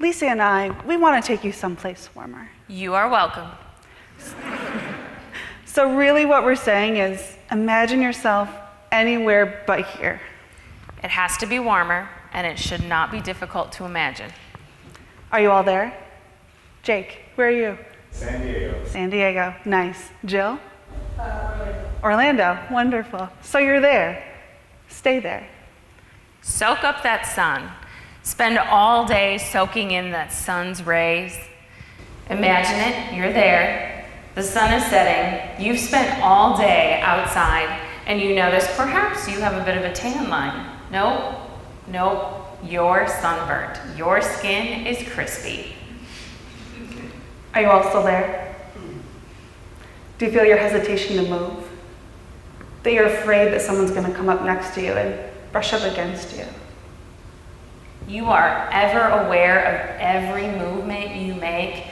Lisa and I, we want to take you someplace warmer. You are welcome. So really what we're saying is, imagine yourself anywhere but here. It has to be warmer, and it should not be difficult to imagine. Are you all there? Jake, where are you? San Diego. San Diego, nice. Jill? Orlando, wonderful. So you're there. Stay there. Soak up that sun. Spend all day soaking in that sun's rays. Imagine it, you're there. The sun is setting. You've spent all day outside, and you notice perhaps you have a bit of a tan line. Nope, you're sunburnt. Your skin is crispy. Are you all still there? Do you feel your hesitation to move? That you're afraid that someone's going to come up next to you and brush up against you? You are ever aware of every movement you make,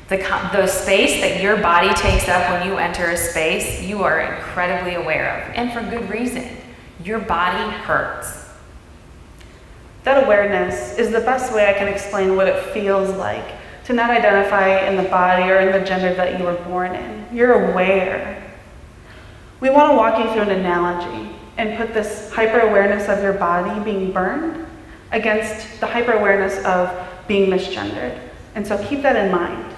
the space that your body takes up when you enter a space, you are incredibly aware of, and for good reason. Your body hurts. That awareness is the best way I can explain what it feels like to not identify in the body or in the gender that you were born in. You're aware. We want to walk you through an analogy and put this hyper-awareness of your body being burned against the hyper-awareness of being misgendered. And so keep that in mind.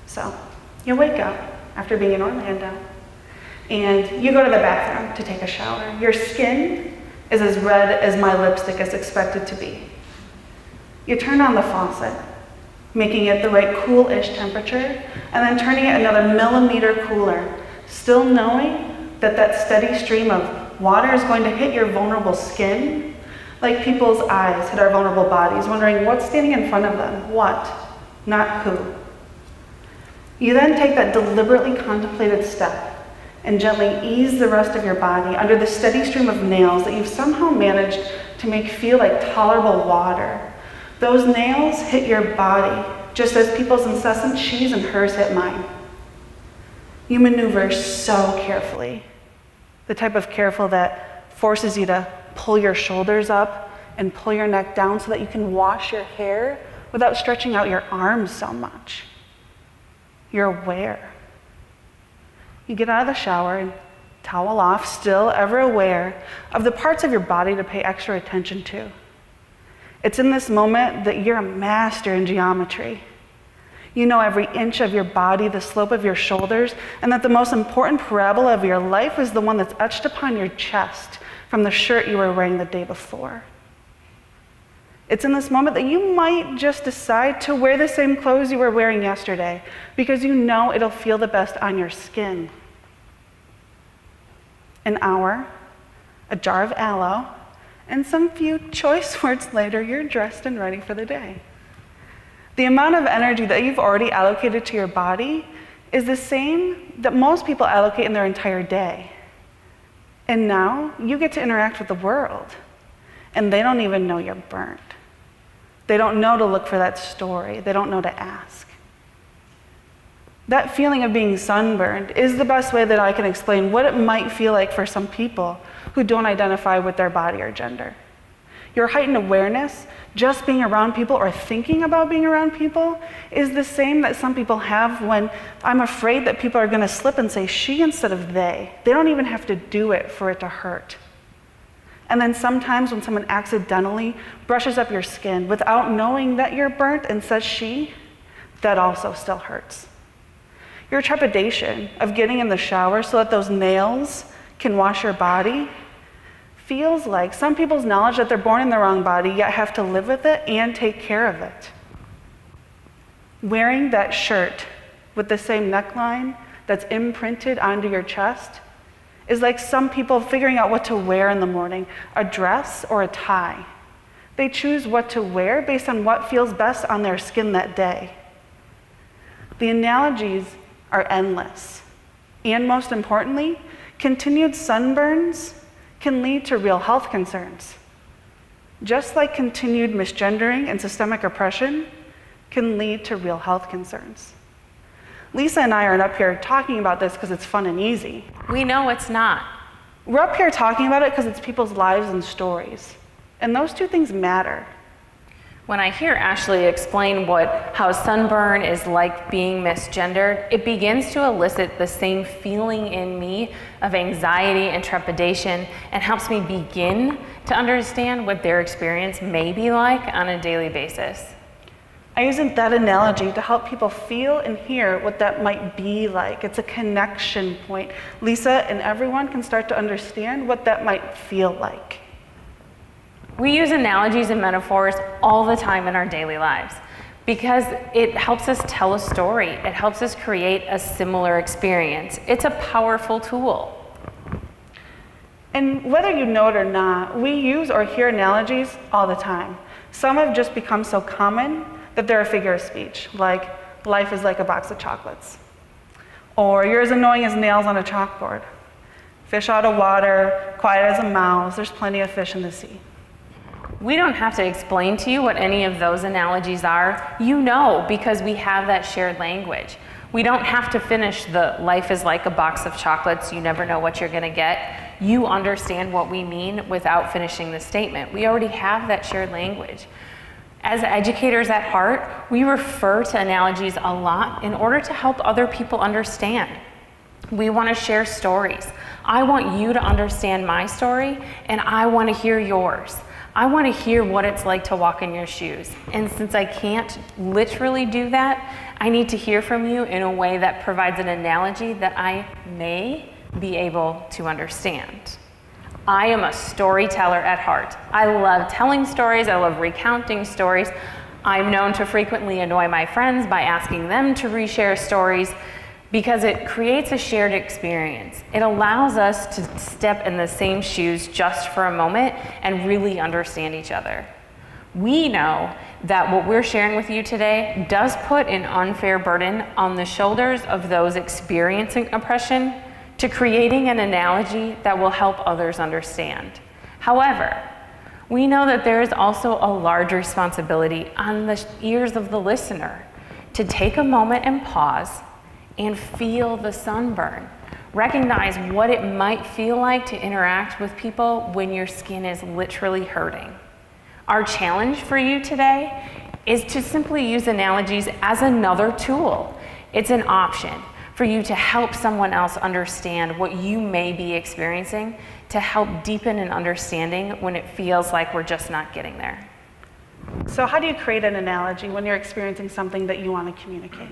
So you wake up after being in Orlando and you go to the bathroom to take a shower. Your skin is as red as my lipstick is expected to be. You turn on the faucet, making it the right cool-ish temperature, and then turning it another millimeter cooler, still knowing that that steady stream of water is going to hit your vulnerable skin, like people's eyes hit our vulnerable bodies, wondering what's standing in front of them, what, not who. You then take that deliberately contemplated step and gently ease the rest of your body under the steady stream of nails that you've somehow managed to make feel like tolerable water. Those nails hit your body, just as people's incessant she's and hers hit mine. You maneuver so carefully, the type of careful that forces you to pull your shoulders up and pull your neck down so that you can wash your hair without stretching out your arms so much. You're aware. You get out of the shower and towel off, still ever aware of the parts of your body to pay extra attention to. It's in this moment that you're a master in geometry. You know every inch of your body, the slope of your shoulders, and that the most important parabola of your life is the one that's etched upon your chest from the shirt you were wearing the day before. It's in this moment that you might just decide to wear the same clothes you were wearing yesterday because you know it'll feel the best on your skin. An hour, a jar of aloe, and some few choice words later, you're dressed and ready for the day. The amount of energy that you've already allocated to your body is the same that most people allocate in their entire day. And now you get to interact with the world, and they don't even know you're burnt. They don't know to look for that story. They don't know to ask. That feeling of being sunburned is the best way that I can explain what it might feel like for some people who don't identify with their body or gender. Your heightened awareness, just being around people or thinking about being around people, is the same that some people have when I'm afraid that people are going to slip and say she instead of they. They don't even have to do it for it to hurt. And then sometimes when someone accidentally brushes up your skin without knowing that you're burnt and says she, that also still hurts. Your trepidation of getting in the shower so that those nails can wash your body feels like some people's knowledge that they're born in the wrong body yet have to live with it and take care of it. Wearing that shirt with the same neckline that's imprinted onto your chest is like some people figuring out what to wear in the morning, a dress or a tie. They choose what to wear based on what feels best on their skin that day. The analogies are endless. And most importantly, continued sunburns can lead to real health concerns. Just like continued misgendering and systemic oppression can lead to real health concerns. Lisa and I aren't up here talking about this because it's fun and easy. We know it's not. We're up here talking about it because it's people's lives and stories. And those two things matter. When I hear Ashleigh explain how sunburn is like being misgendered, it begins to elicit the same feeling in me of anxiety and trepidation, and helps me begin to understand what their experience may be like on a daily basis. I use that analogy to help people feel and hear what that might be like. It's a connection point. Lisa and everyone can start to understand what that might feel like. We use analogies and metaphors all the time in our daily lives because it helps us tell a story. It helps us create a similar experience. It's a powerful tool. And whether you know it or not, we use or hear analogies all the time. Some have just become so common that they're a figure of speech, like life is like a box of chocolates, or you're as annoying as nails on a chalkboard, fish out of water, quiet as a mouse, there's plenty of fish in the sea. We don't have to explain to you what any of those analogies are. You know, because we have that shared language. We don't have to finish the life is like a box of chocolates, you never know what you're gonna get. You understand what we mean without finishing the statement. We already have that shared language. As educators at heart, we refer to analogies a lot in order to help other people understand. We want to share stories. I want you to understand my story, and I want to hear yours. I want to hear what it's like to walk in your shoes. And since I can't literally do that, I need to hear from you in a way that provides an analogy that I may be able to understand. I am a storyteller at heart. I love telling stories. I love recounting stories. I'm known to frequently annoy my friends by asking them to reshare stories because it creates a shared experience. It allows us to step in the same shoes just for a moment and really understand each other. We know that what we're sharing with you today does put an unfair burden on the shoulders of those experiencing oppression to creating an analogy that will help others understand. However, we know that there is also a large responsibility on the ears of the listener to take a moment and pause and feel the sunburn. Recognize what it might feel like to interact with people when your skin is literally hurting. Our challenge for you today is to simply use analogies as another tool. It's an option for you to help someone else understand what you may be experiencing, to help deepen an understanding when it feels like we're just not getting there. So how do you create an analogy when you're experiencing something that you want to communicate?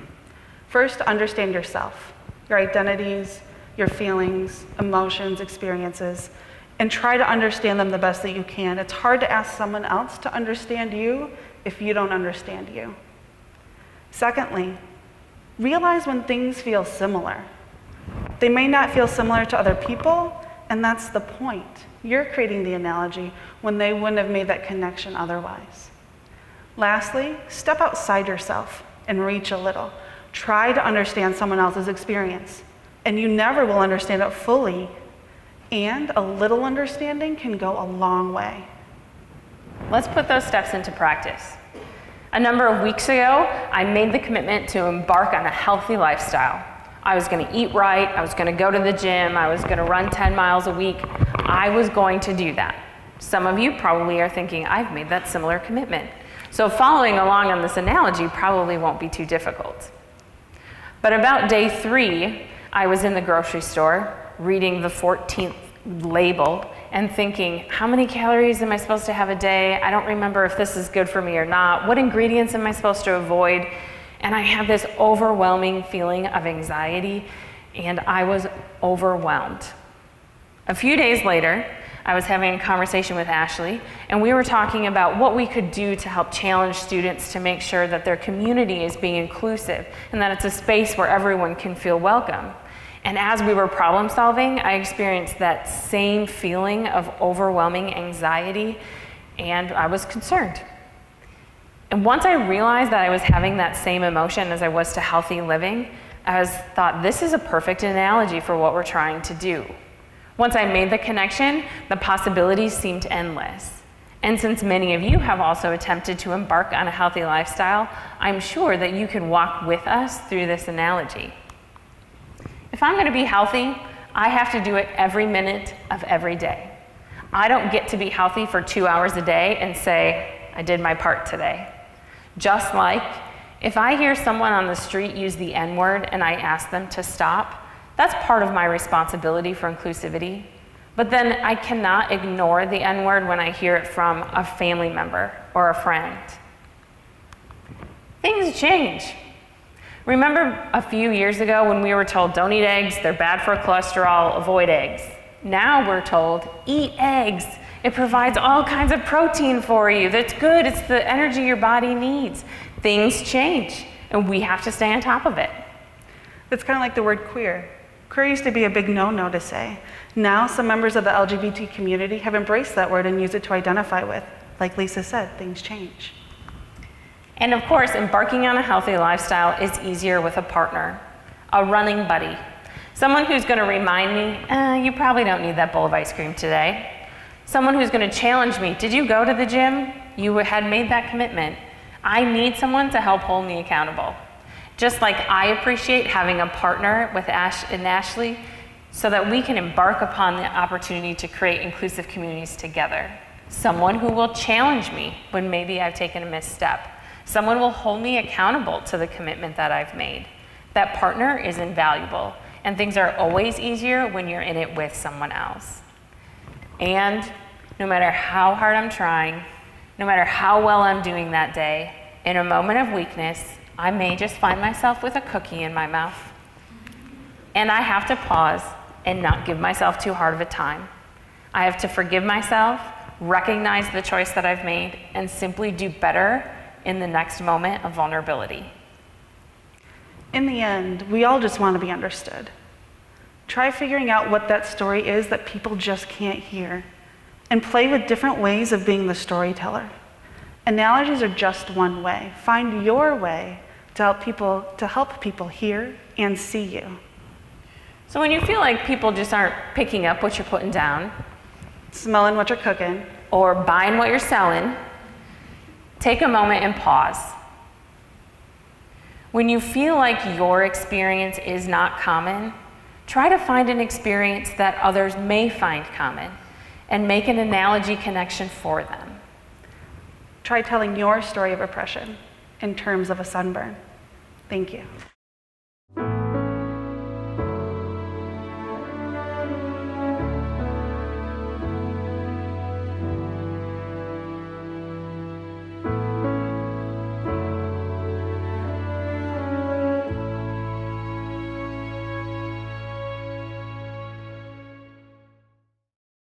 First, understand yourself, your identities, your feelings, emotions, experiences, and try to understand them the best that you can. It's hard to ask someone else to understand you if you don't understand you. Secondly, realize when things feel similar. They may not feel similar to other people, and that's the point. You're creating the analogy when they wouldn't have made that connection otherwise. Lastly, step outside yourself and reach a little. Try to understand someone else's experience, and you never will understand it fully, and a little understanding can go a long way. Let's put those steps into practice. A number of weeks ago, I made the commitment to embark on a healthy lifestyle. I was going to eat right, I was going to go to the gym, I was going to run 10 miles a week. I was going to do that. Some of you probably are thinking, I've made that similar commitment. So following along on this analogy probably won't be too difficult. But about day 3, I was in the grocery store reading the 14th label and thinking, how many calories am I supposed to have a day? I don't remember if this is good for me or not. What ingredients am I supposed to avoid? And I had this overwhelming feeling of anxiety, and I was overwhelmed. A few days later, I was having a conversation with Ashleigh, and we were talking about what we could do to help challenge students to make sure that their community is being inclusive and that it's a space where everyone can feel welcome. And as we were problem solving, I experienced that same feeling of overwhelming anxiety, and I was concerned. And once I realized that I was having that same emotion as I was to healthy living, I thought, this is a perfect analogy for what we're trying to do. Once I made the connection, the possibilities seemed endless. And since many of you have also attempted to embark on a healthy lifestyle, I'm sure that you can walk with us through this analogy. If I'm going to be healthy, I have to do it every minute of every day. I don't get to be healthy for 2 hours a day and say, I did my part today. Just like if I hear someone on the street use the N-word and I ask them to stop, that's part of my responsibility for inclusivity. But then I cannot ignore the N-word when I hear it from a family member or a friend. Things change. Remember a few years ago when we were told, don't eat eggs, they're bad for cholesterol, avoid eggs. Now we're told, eat eggs. It provides all kinds of protein for you. That's good, it's the energy your body needs. Things change, and we have to stay on top of it. It's kind of like the word queer. Queer used to be a big no-no to say. Now some members of the LGBT community have embraced that word and use it to identify with. Like Lisa said, things change. And of course, embarking on a healthy lifestyle is easier with a partner, a running buddy. Someone who's going to remind me, you probably don't need that bowl of ice cream today. Someone who's going to challenge me, did you go to the gym? You had made that commitment. I need someone to help hold me accountable. Just like I appreciate having a partner with Ash and Ashleigh so that we can embark upon the opportunity to create inclusive communities together. Someone who will challenge me when maybe I've taken a misstep. Someone will hold me accountable to the commitment that I've made. That partner is invaluable, and things are always easier when you're in it with someone else. And no matter how hard I'm trying, no matter how well I'm doing that day, in a moment of weakness, I may just find myself with a cookie in my mouth. And I have to pause and not give myself too hard of a time. I have to forgive myself, recognize the choice that I've made, and simply do better in the next moment of vulnerability. In the end, we all just want to be understood. Try figuring out what that story is that people just can't hear, and play with different ways of being the storyteller. Analogies are just one way. Find your way to help people hear and see you. So when you feel like people just aren't picking up what you're putting down, smelling what you're cooking, or buying what you're selling, take a moment and pause. When you feel like your experience is not common, try to find an experience that others may find common and make an analogy connection for them. Try telling your story of oppression in terms of a sunburn. Thank you.